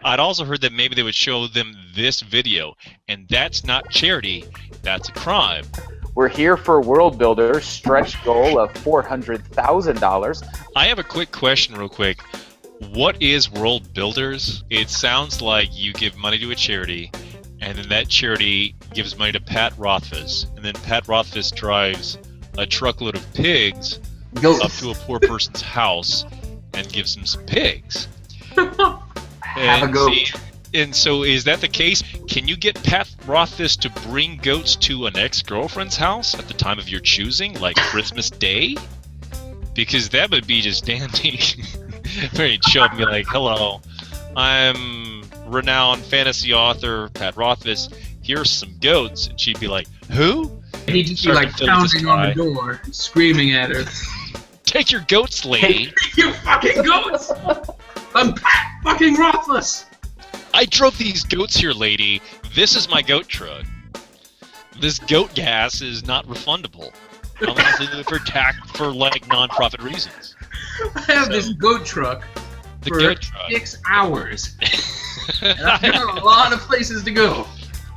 I'd also heard that maybe they would show them this video, and that's not charity, that's a crime. We're here for Worldbuilders, stretch goal of $400,000. I have a quick question real quick. What is Worldbuilders? It sounds like you give money to a charity, and then that charity gives money to Pat Rothfuss, and then Pat Rothfuss drives a truckload of pigs up to a poor person's house and gives them some pigs. Have a goat. And so is that the case? Can you get Pat Rothfuss to bring goats to an ex-girlfriend's house at the time of your choosing, like Christmas Day? Because that would be just dandy. He'd show up and be like, hello, I'm renowned fantasy author Pat Rothfuss. Here's some goats. And she'd be like, who? And he'd just be like pounding on the door, screaming at her. Take your goats, lady. Take your fucking goats! I'm Pat fucking Rothfuss! I drove these goats here, lady. This is my goat truck. This goat gas is not refundable. Unless for like non-profit reasons. I have this goat truck for 6 hours. And I've got a lot of places to go.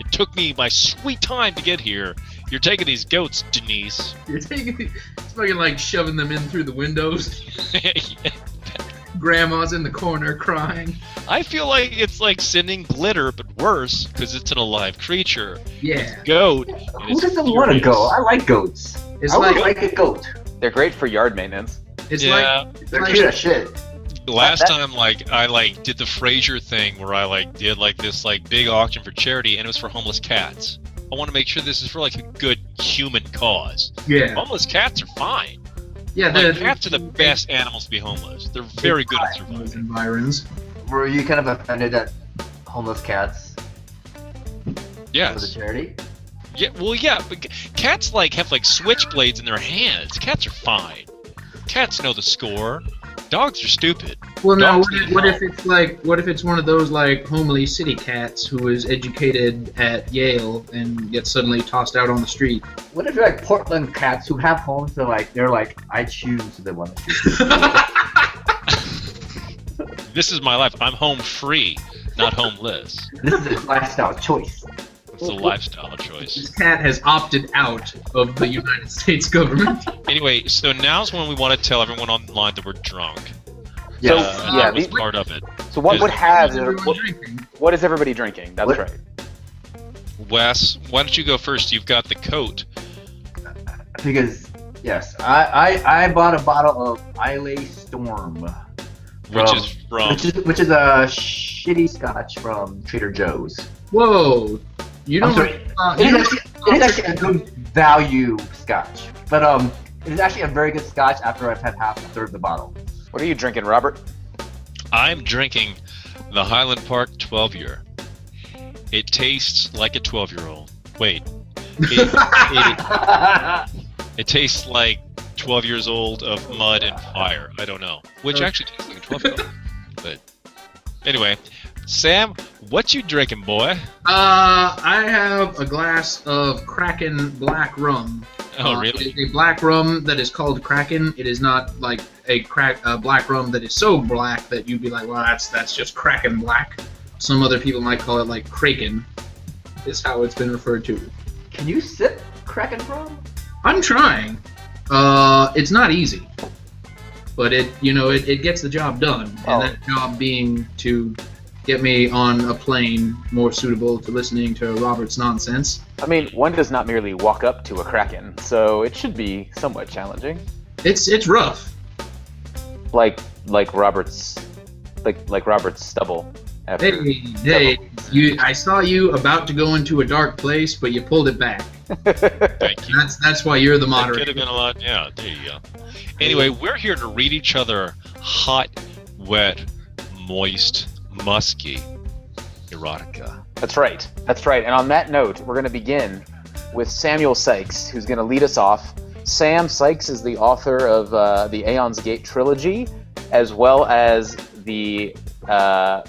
It took me my sweet time to get here. You're taking these goats, Denise. You're taking it's fucking like shoving them in through the windows. Yeah. Grandma's in the corner crying. I feel like it's like sending glitter, but worse, because it's an alive creature. Yeah. It's a goat. Who doesn't want a goat? I like goats. It's I would like like a goat. They're great for yard maintenance. it's Yeah. like They're cute as shit. Last time, I did the Frasier thing where I did this big auction for charity, and it was for homeless cats. I want to make sure this is for a good human cause. Yeah. Homeless cats are fine. Yeah, Cats are the best animals to be homeless. They're very good at those surviving. environs. Were you kind of offended at homeless cats for the Yes. charity? Yeah. Well, yeah. But cats have switchblades in their hands. Cats are fine. Cats know the score. Dogs are stupid. Well, now Dogs need what help. if it's what if it's one of those homely city cats who is educated at Yale and gets suddenly tossed out on the street? What if you're like Portland cats who have homes that they're like, I choose who they want to choose. This is my life. I'm home free, not homeless. This is a lifestyle choice. It's a lifestyle choice. This cat has opted out of the United States government. Anyway, so now's when we want to tell everyone online that we're drunk. So, That was part of it. So what would have... Everyone drinking. What is everybody drinking? That's What? right. Wes, why don't you go first? You've got the coat. Because, yes, I bought a bottle of Islay Storm. Which is Which is a shitty scotch from Trader Joe's. Whoa! You I'm don't. sorry. It is actually a good value scotch, but it is actually a very good scotch after I've had half a third of the bottle. What are you drinking, Robert? I'm drinking the Highland Park 12-year. It tastes like a 12-year-old. Wait. It tastes like 12 years old of mud and fire. I don't know. Which actually tastes like a 12-year-old. But anyway, Sam, what you drinking, boy? I have a glass of Kraken black rum. Oh, really? It is a black rum that is called Kraken. It is not like a black rum that is so black that you'd be like, well, that's just Kraken black. Some other people might call it Kraken. Is how it's been referred to. Can you sip Kraken rum? I'm trying. It's not easy, but it gets the job done, and that job being to get me on a plane more suitable to listening to Robert's nonsense. I mean, one does not merely walk up to a kraken, so it should be somewhat challenging. It's rough. Like Robert's stubble. After Hey, I saw you about to go into a dark place, but you pulled it back. Thank you. That's why you're the That moderator. could have been a lot. Yeah, there you go. Anyway, we're here to read each other hot, wet, moist, musky erotica. That's right. And on that note, we're going to begin with Samuel Sykes, who's going to lead us off. Sam Sykes is the author of the Aeon's Gate trilogy, as well as the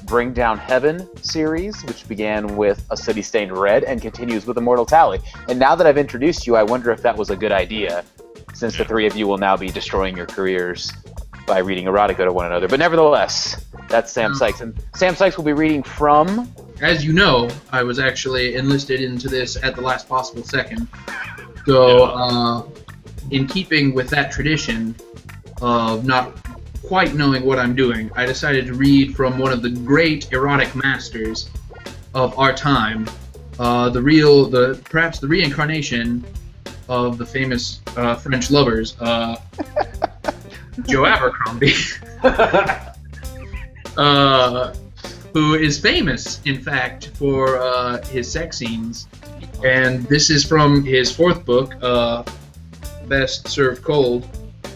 Bring Down Heaven series, which began with A City Stained Red and continues with Immortal Tally. And now that I've introduced you, I wonder if that was a good idea, since the three of you will now be destroying your careers by reading erotica to one another. But nevertheless, That's Sam Sykes. And Sam Sykes will be reading from... As you know, I was actually enlisted into this at the last possible second. So, in keeping with that tradition of not quite knowing what I'm doing, I decided to read from one of the great erotic masters of our time, perhaps the reincarnation of the famous French lovers, Joe Abercrombie, who is famous, in fact, for his sex scenes. And this is from his fourth book, Best Served Cold,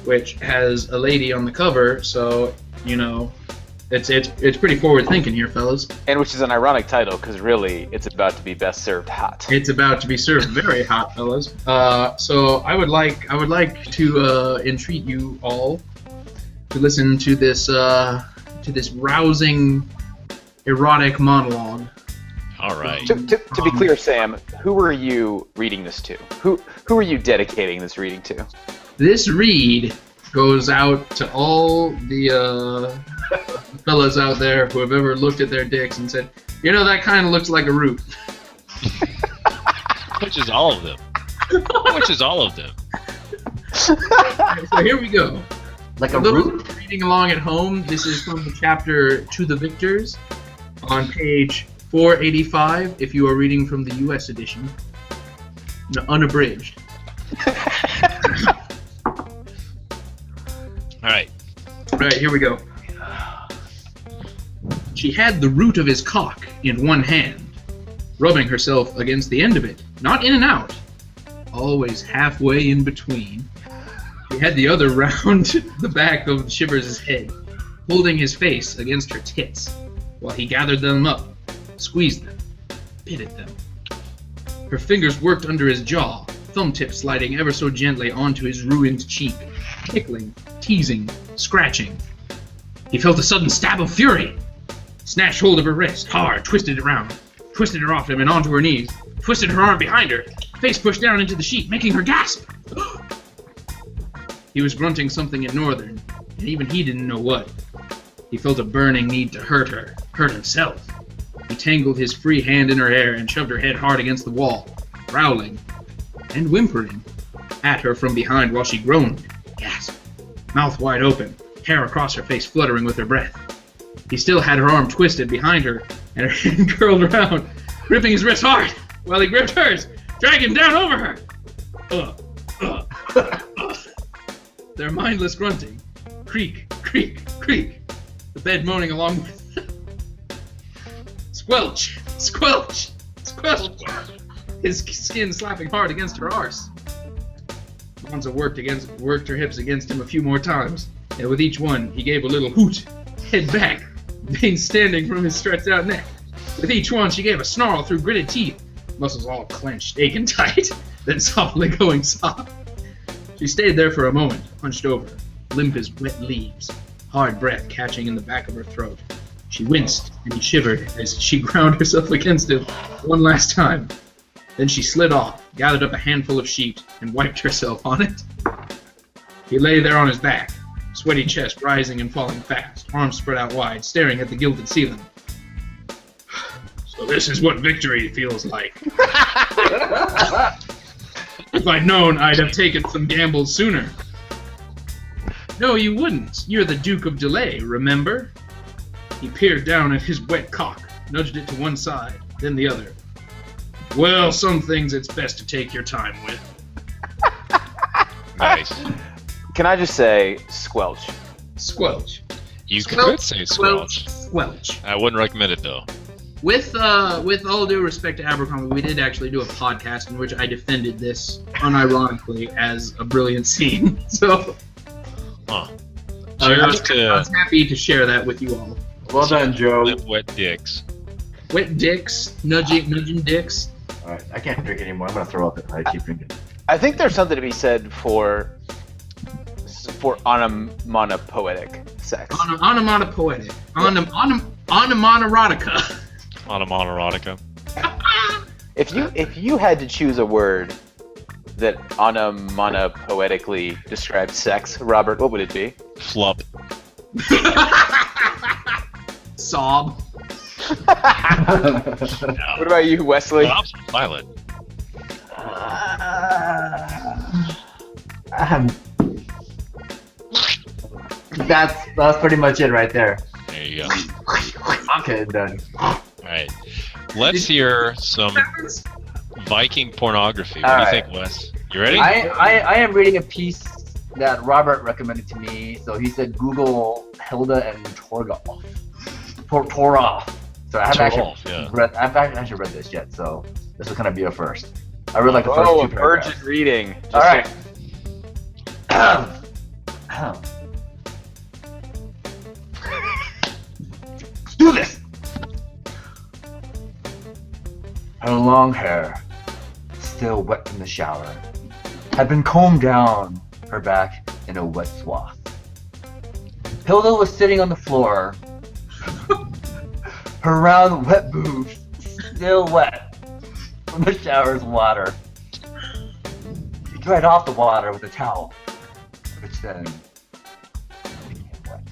which has a lady on the cover, so, you know, it's pretty forward-thinking here, fellas. And which is an ironic title, because really, it's about to be best served hot. It's about to be served very hot, fellas. So I would like to entreat you all to listen to this rousing erotic monologue. All right. To be clear, Sam, who are you reading this to? Who are you dedicating this reading to? This read goes out to all the fellas out there who have ever looked at their dicks and said, you know, that kind of looks like a root. Which is all of them. Which is all of them. So here we go. Like a For those root? reading along at home, this is from the chapter To the Victors on page 485 if you are reading from the US edition. No, unabridged. Alright. Alright, here we go. She had the root of his cock in one hand, rubbing herself against the end of it, not in and out, always halfway in between. She had the other round the back of Shivers' head, holding his face against her tits, while he gathered them up, squeezed them, bit at them. Her fingers worked under his jaw, thumb tips sliding ever so gently onto his ruined cheek, tickling, teasing, scratching. He felt a sudden stab of fury. Snatched hold of her wrist, hard, twisted it around, twisted her off him and onto her knees, twisted her arm behind her, face pushed down into the sheet, making her gasp. He was grunting something in Northern, and even he didn't know what. He felt a burning need to hurt her, hurt himself. He tangled his free hand in her hair and shoved her head hard against the wall, growling and whimpering at her from behind while she groaned, gasped, mouth wide open, hair across her face fluttering with her breath. He still had her arm twisted behind her, and her hand curled around, gripping his wrist hard, while he gripped hers, dragging down over her. Their mindless grunting. Creak, creak, creak. The bed moaning along with them. Squelch, squelch, squelch. His skin slapping hard against her arse. Monza worked her hips against him a few more times, and with each one, he gave a little hoot, head back, veins standing from his stretched out neck. With each one, she gave a snarl through gritted teeth, muscles all clenched, aching tight, then softly going soft. She stayed there for a moment, hunched over, limp as wet leaves, hard breath catching in the back of her throat. She winced, and he shivered as she ground herself against him one last time. Then she slid off, gathered up a handful of sheet, and wiped herself on it. He lay there on his back, sweaty chest rising and falling fast, arms spread out wide, staring at the gilded ceiling. So this is what victory feels like. If I'd known, I'd have taken some gambles sooner. No, you wouldn't. You're the Duke of Delay, remember? He peered down at his wet cock, nudged it to one side, then the other. Well, some things it's best to take your time with. Nice. Can I just say, squelch? Squelch. You Squelch, could say squelch. Squelch. I wouldn't recommend it though. With all due respect to Abercrombie, we did actually do a podcast in which I defended this unironically as a brilliant scene. So, Huh. I Cheers was to happy to share that with you all. Well done, Joe. lip wet dicks. Wet dicks, nudging dicks. Alright, I can't drink anymore. I'm gonna throw up if I keep drinking. I think there's something to be said for onomatopoetic sex. Onomatopoetic. Onomatoerotica. Onomatoerotica. If you had to choose a word that onomatopoetically describes sex, Robert, what would it be? Flup. sob. What about you, Wesley? Well, I'm silent. That's pretty much it right there. There you go. Okay, done. All right. Let's hear some Viking pornography. What do you think, Wes? You ready? I am reading a piece that Robert recommended to me. So he said Google Hilda and Torgoff. Torgoff. So I haven't actually read this yet. So this is gonna be a first. I really like the first two paragraphs. Urgent reading. All right. Let's do this. Her long hair, still wet from the shower, had been combed down her back in a wet swath. Hilda was sitting on the floor, her round wet boobs still wet from the shower's water. She dried off the water with a towel, which then became wet.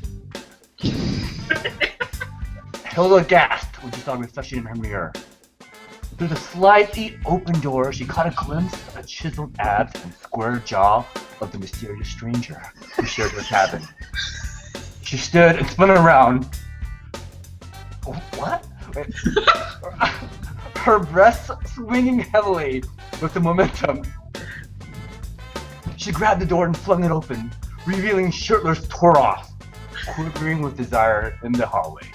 Hilda gasped when she saw a reflection in her mirror. Through the slightly open door, she caught a glimpse of the chiseled abs and square jaw of the mysterious stranger who shared her cabin. She stood and spun around. What? Wait. Her breasts swinging heavily with the momentum. She grabbed the door and flung it open, revealing shirtless Toroff, quivering with desire in the hallway.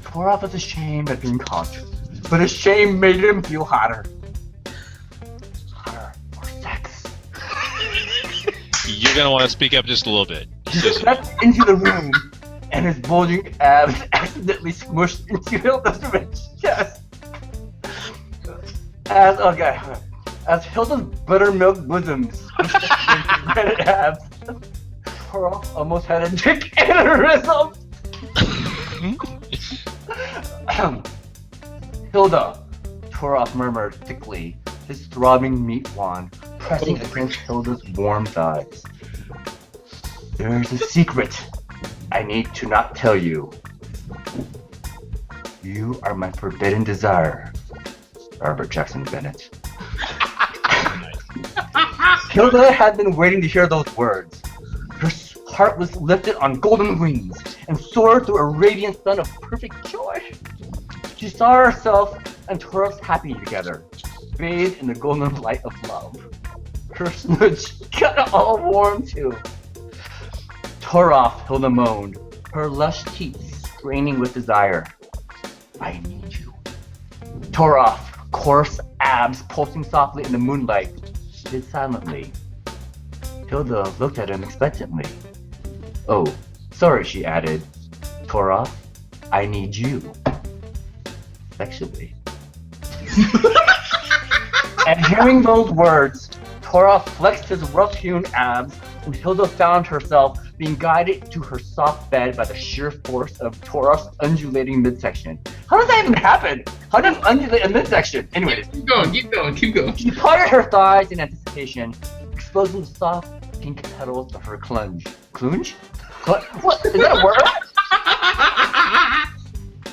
Toroff was ashamed at being caught, but his shame made him feel hotter. Hotter for sex. You're gonna want to speak up just a little bit. He stepped into the room, and his bulging abs accidentally smushed into Hilda's rich chest. As Hilda's buttermilk bosom smushed into red abs, Toroff almost had a dick aneurysm. Hilda, Toroff murmured thickly, his throbbing meat wand pressing against Hilda's warm thighs. There's a secret I need to not tell you. You are my forbidden desire, Robert Jackson Bennett. Hilda had been waiting to hear those words. Her heart was lifted on golden wings and soared through a radiant sun of perfect joy. She saw herself and Toroff happy together, bathed in the golden light of love. Her smooch got all warm too. Toroff, Hilda moaned, her lush teeth straining with desire. I need you. Toroff, coarse abs pulsing softly in the moonlight, did silently. Hilda looked at him expectantly. Oh, sorry, she added. Toroff, I need you. Sexually. At hearing those words, Toroff flexed his rough-hewn abs, and Hilda found herself being guided to her soft bed by the sheer force of Toroff's undulating midsection. How does that even happen? How does undulate a midsection? Anyways. Keep going. She parted her thighs in anticipation, exposing the soft pink petals of her clunge. Clunge? What? Is that a word?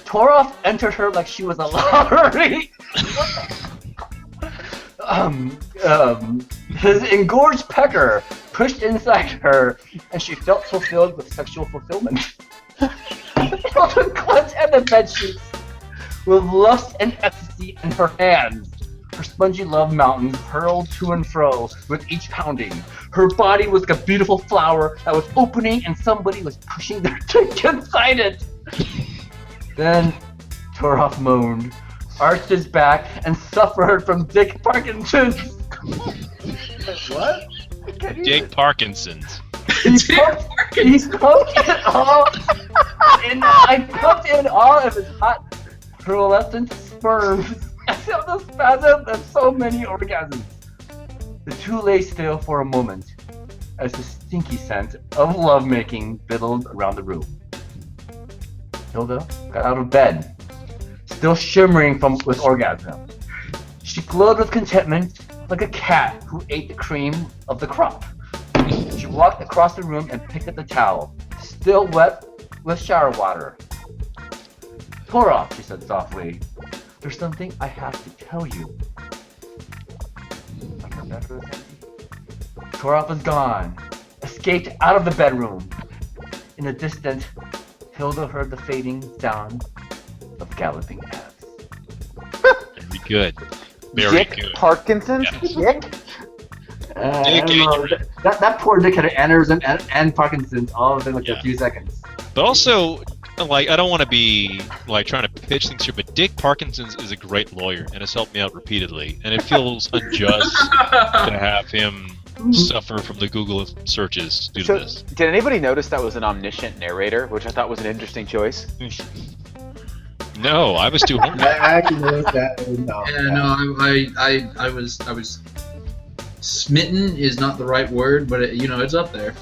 Toroff entered her like she was a lottery. His engorged pecker pushed inside her, and she felt fulfilled with sexual fulfillment. Hilda clutched at the bedsheets with lust and ecstasy in her hands. Her spongy love mountains hurled to and fro with each pounding. Her body was like a beautiful flower that was opening and somebody was pushing their dick inside it. Then Toroff moaned, arched his back, and suffered from Dick Parkinson's. What? Dick Parkinson's. He pumped it all in. I pumped in all of his hot, pearlescent sperm. I felt the spasm of so many orgasms. The two lay still for a moment, as the stinky scent of lovemaking billowed around the room. Hilda got out of bed, still shimmering with orgasm. She glowed with contentment, like a cat who ate the cream of the crop. She walked across the room and picked up the towel, still wet with shower water. Torov, she said softly. There's something I have to tell you. Like her bedroom is empty. Torov is gone. Escaped out of the bedroom. In the distance, Hilda heard the fading sound of galloping abs. Very good. Very Dick good. Parkinson's? Yes. Dick? I don't know. That poor Dick had an aneurysm and Parkinson's all within like a few seconds. But also, like, I don't want to be like trying to pitch things here, but Dick Parkinson's is a great lawyer and has helped me out repeatedly, and it feels unjust to have him suffer from the Google searches due to this. Did anybody notice that was an omniscient narrator, which I thought was an interesting choice? No, I was too hungry. I actually noticed that. No. Yeah, no, I was smitten is not the right word, but it's up there.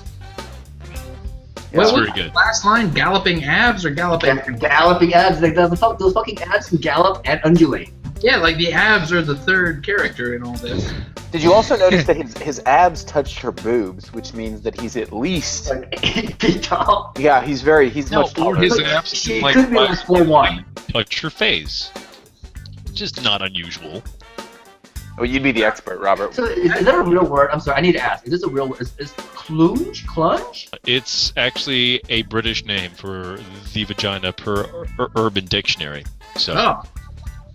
That's What very was good. the last line? Galloping abs or galloping? Galloping abs. Like those fucking abs can gallop and undulate. Yeah, like the abs are the third character in all this. Did you also notice that his abs touched her boobs, which means that he's at least... Like 8 feet tall. Yeah, he's No, much taller. or his But abs she like could be like 4'1". touch her face. Just not unusual. Oh, you'd be the expert, Robert. So is that a real word? I'm sorry, I need to ask. Is this a real word? Is clunge? Clunge? It's actually a British name for the vagina per Urban Dictionary. So Oh,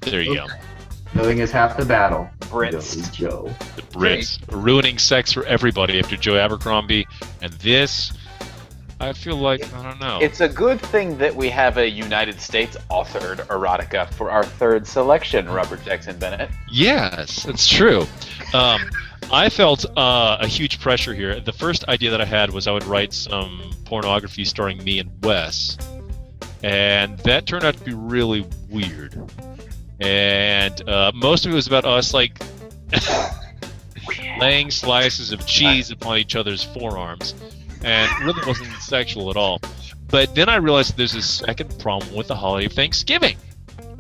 there you go. Knowing is half the battle. Brits. Goes Joe. The Brits ruining sex for everybody after Joe Abercrombie, and this, I feel like, I don't know. It's a good thing that we have a United States authored erotica for our third selection, Robert Jackson Bennett. Yes, it's true. I felt a huge pressure here. The first idea that I had was I would write some pornography starring me and Wes, and that turned out to be really weird. And most of it was about us, like, laying slices of cheese upon each other's forearms, and really wasn't sexual at all. But then I realized there's a second problem with the holiday of Thanksgiving,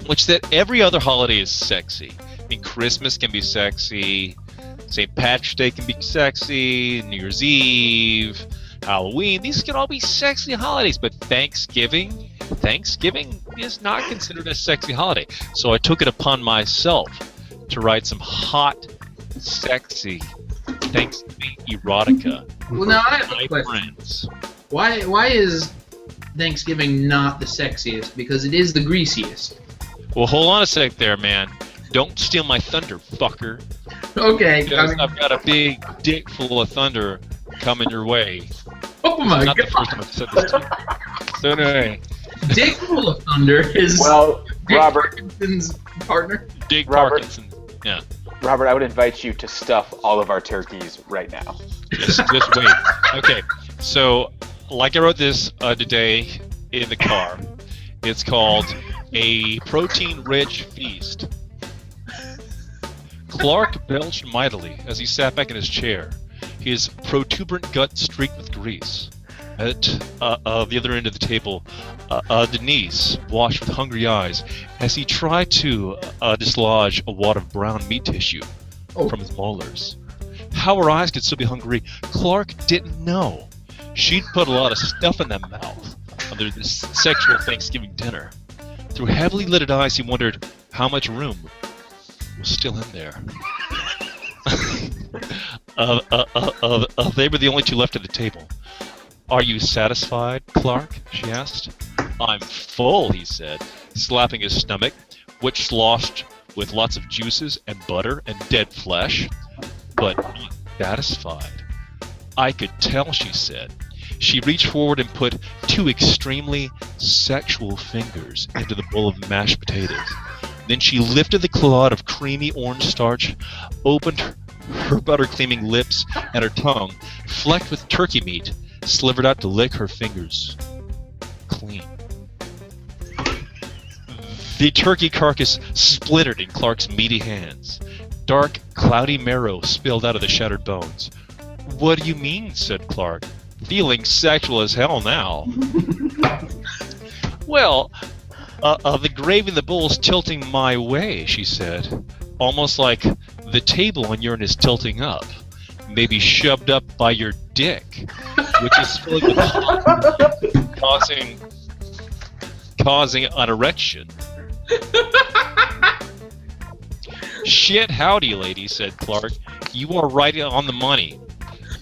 which that every other holiday is sexy. I mean, Christmas can be sexy, St. Patrick's Day can be sexy, New Year's Eve, Halloween, these can all be sexy holidays, but Thanksgiving is not considered a sexy holiday. So I took it upon myself to write some hot, sexy Thanksgiving erotica well, now I have for a my question. friends. Why is Thanksgiving not the sexiest? Because it is the greasiest. Well, hold on a sec there, man. Don't steal my thunder, fucker. Okay. Because I've got a big dick full of thunder coming your way. Oh my Not the god. first time I've said this to you. So anyway, Dick full of thunder is Well, Dick Robert, Parkinson's partner. Dick Robert. Parkinson. Yeah. Robert, I would invite you to stuff all of our turkeys right now. Just wait. Okay, so like I wrote this today in the car. It's called A Protein-Rich Feast. Clark belched mightily as he sat back in his chair, his protuberant gut streaked with grease. At the other end of the table, Denise watched with hungry eyes as he tried to dislodge a wad of brown meat tissue from his molars. How her eyes could still be hungry, Clark didn't know. She'd put a lot of stuff in that mouth under this sexual Thanksgiving dinner. Through heavily lidded eyes, he wondered how much room was still in there. They were the only two left at the table. "Are you satisfied, Clark?" she asked. "I'm full," he said, slapping his stomach, which sloshed with lots of juices and butter and dead flesh, but not satisfied. "I could tell," she said. She reached forward and put two extremely sexual fingers into the bowl of mashed potatoes. Then she lifted the clod of creamy orange starch, opened her butter-gleaming lips, and her tongue, flecked with turkey meat, slivered out to lick her fingers clean. The turkey carcass splintered in Clark's meaty hands. Dark, cloudy marrow spilled out of the shattered bones. "What do you mean?" said Clark, feeling sexual as hell now. "Well, the gravy in the bowl's tilting my way," she said, almost like the table on urine is tilting up, maybe shoved up by your dick, which is filling with hot, causing causing an erection. Shit howdy, lady, said Clark. You are right on the money.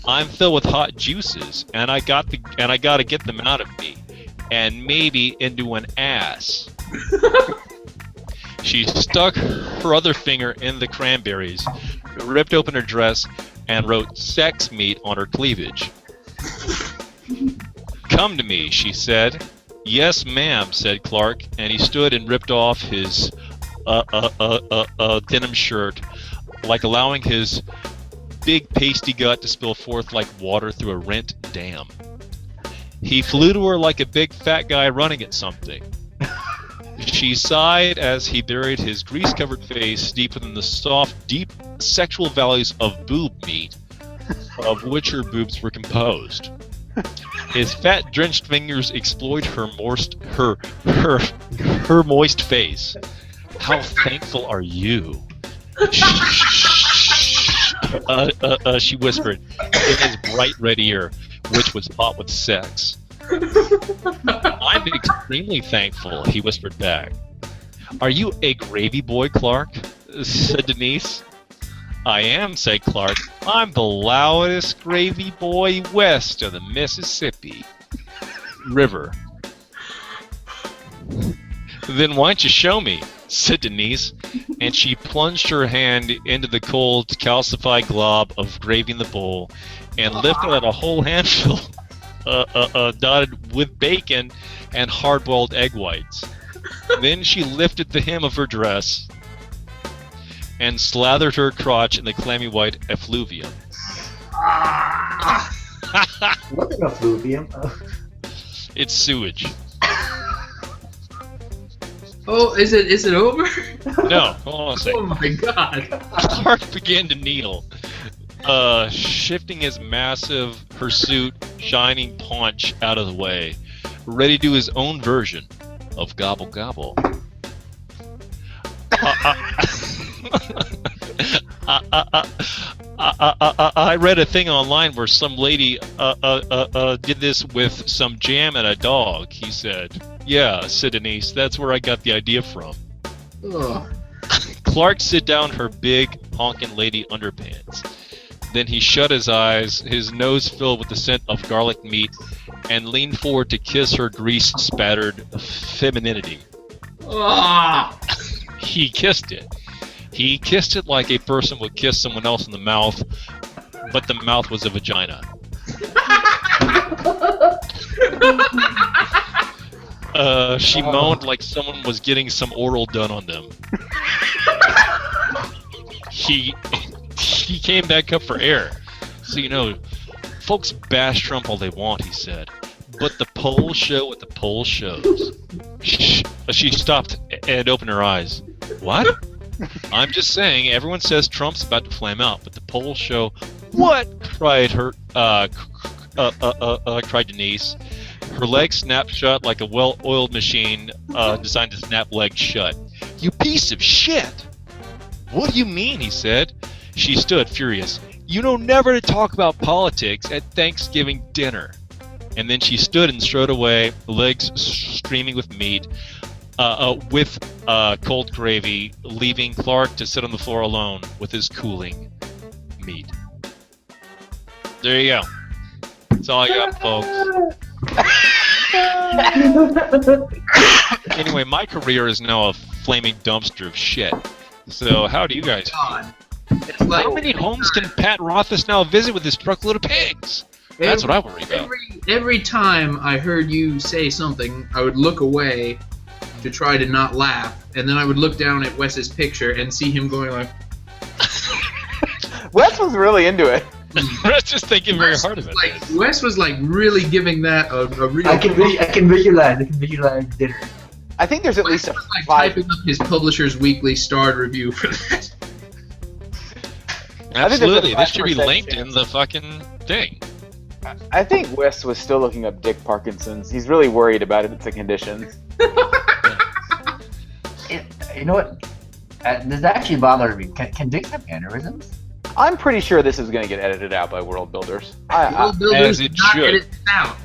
I'm filled with hot juices, and I gotta get them out of me, and maybe into an ass. She stuck her other finger in the cranberries, ripped open her dress, and wrote sex meat on her cleavage. Come to me, she said. Yes, ma'am, said Clark, and he stood and ripped off his denim shirt, like allowing his big pasty gut to spill forth like water through a rent dam. He flew to her like a big fat guy running at something. She sighed as he buried his grease-covered face deep within the soft, deep sexual valleys of boob meat, of which her boobs were composed. His fat-drenched fingers explored her moist face. How thankful are you? She whispered in his bright red ear, which was hot with sex. I'm extremely thankful, he whispered back. Are you a gravy boy, Clark? Said Denise. I am, said Clark. I'm the loudest gravy boy west of the Mississippi River. Then why don't you show me, said Denise, and she plunged her hand into the cold, calcified glob of gravy in the bowl and lifted out a whole handful dotted with bacon and hard-boiled egg whites. Then she lifted the hem of her dress and slathered her crotch in the clammy white effluvium. What's an effluvium? It's sewage. Oh, is it over? No, hold on a second. Oh my god. Clark began to kneel, shifting his massive, hirsute, shining paunch out of the way, ready to do his own version of Gobble Gobble. I read a thing online where some lady did this with some jam and a dog, he said. Yeah, said Denise, that's where I got the idea from. Ugh. Clark sit down her big, honkin' lady underpants. Then he shut his eyes, his nose filled with the scent of garlic meat, and leaned forward to kiss her grease-spattered femininity. Ah! He kissed it. He kissed it like a person would kiss someone else in the mouth, but the mouth was a vagina. She moaned like someone was getting some oral done on them. He came back up for air. So, you know, folks bash Trump all they want, he said. But the polls show what the poll shows. She stopped and opened her eyes. What? I'm just saying, everyone says Trump's about to flame out, but the polls show... What? Cried Denise. Her legs snapped shut like a well-oiled machine designed to snap legs shut. You piece of shit! What do you mean, he said. She stood, furious. You know never to talk about politics at Thanksgiving dinner. And then she stood and strode away, legs streaming with meat, with cold gravy, leaving Clark to sit on the floor alone with his cooling meat. There you go. That's all I got, folks. Anyway, my career is now a flaming dumpster of shit. So, how do you guys feel? It's like, how many homes can Pat Rothfuss now visit with his truckload of pigs? That's what I worry about. Every time I heard you say something, I would look away to try to not laugh, and then I would look down at Wes's picture and see him going like... Wes was really into it. Let's just thinking very hard about like, this. Wes was like really giving that a real... I can visualize dinner. I think there's at least Wes was like five. typing up his Publisher's Weekly starred review for that. Absolutely, this should be 5% linked chance. in the fucking thing. I think Wes was still looking up Dick Parkinson's. He's really worried about it. It's a condition. You know what? This actually bothers me. Can dicks have aneurysms? I'm pretty sure this is going to get edited out by Worldbuilders. Worldbuilders As it did not should. edit it out.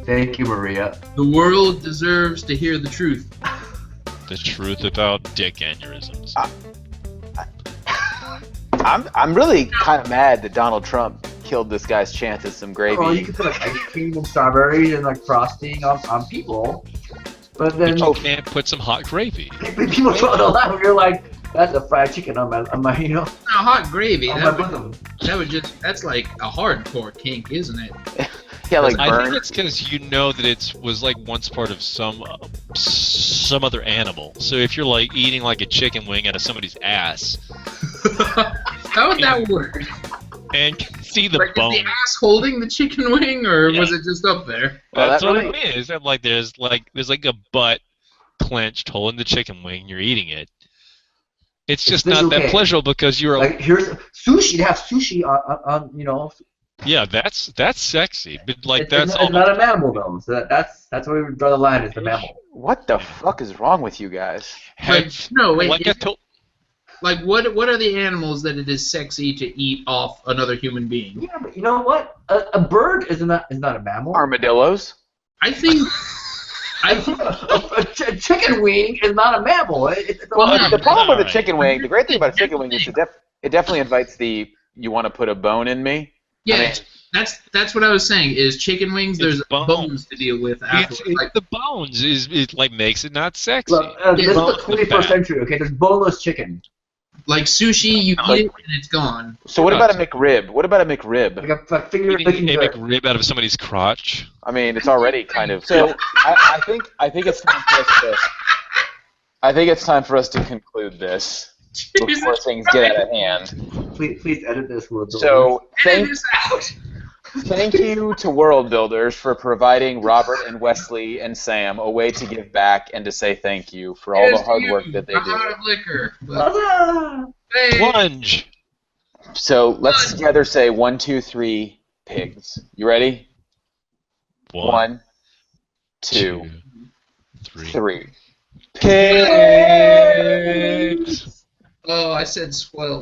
Thank you, Maria. The world deserves to hear the truth. The truth about dick aneurysms. I'm really kind of mad that Donald Trump killed this guy's chance at some gravy. Oh, you can put like ice cream and strawberries and like frosting on people, but then But you can't put some hot gravy. people throw the laugh. You're like, that's a fried chicken on my you know, Now, hot gravy. on my That bosom. that's like a hardcore kink, isn't it? Yeah, like I think burn. it's because you know that it was like once part of some other animal. So if you're like eating like a chicken wing out of somebody's ass How would that work? and can see the Like, bone, is the ass holding the chicken wing, or Yeah. was it just up there? Well, that's that what really- it is. That like there's a butt clenched holding the chicken wing. And you're eating it. It's just this not that okay? pleasurable because you're Like here's sushi. They have sushi on you know. yeah, that's sexy, but like It's that's it's not a mammal though. So that's where we draw the line. Is the mammal. What the fuck is wrong with you guys? Like, no, wait. like I told. Like, what are the animals that it is sexy to eat off another human being? Yeah, but you know what? A bird is not a mammal. Armadillos? I think A chicken wing is not a mammal. It's a Well, mammal. the problem with a Alright. chicken wing, the great thing about a chicken wing is it definitely invites the you want to put a bone in me. yeah. I mean- That's what I was saying. Is chicken wings? There's bones. bones to deal with It's, afterwards. Like, the bones is it like makes it not sexy. Look, this is Bones the and 21st fat. century. Okay, there's boneless chicken. like sushi, you eat it and it's gone. So what about a McRib? What about a McRib? Like a finger Eating licking a good. McRib out of somebody's crotch. I mean, it's already kind of. So I think it's time for us to. I think it's time for us to conclude this before things get out of hand. Please edit this. So Edit this out. thank you to Worldbuilders for providing Robert and Wesley and Sam a way to give back and to say thank you for all the Here's to hard you. work that they I'm do. out of liquor. But, Huzzah! hey, Plunge. So let's together say 1, 2, 3 pigs. You ready? 1, 2, 3. Pigs. oh, I said swell.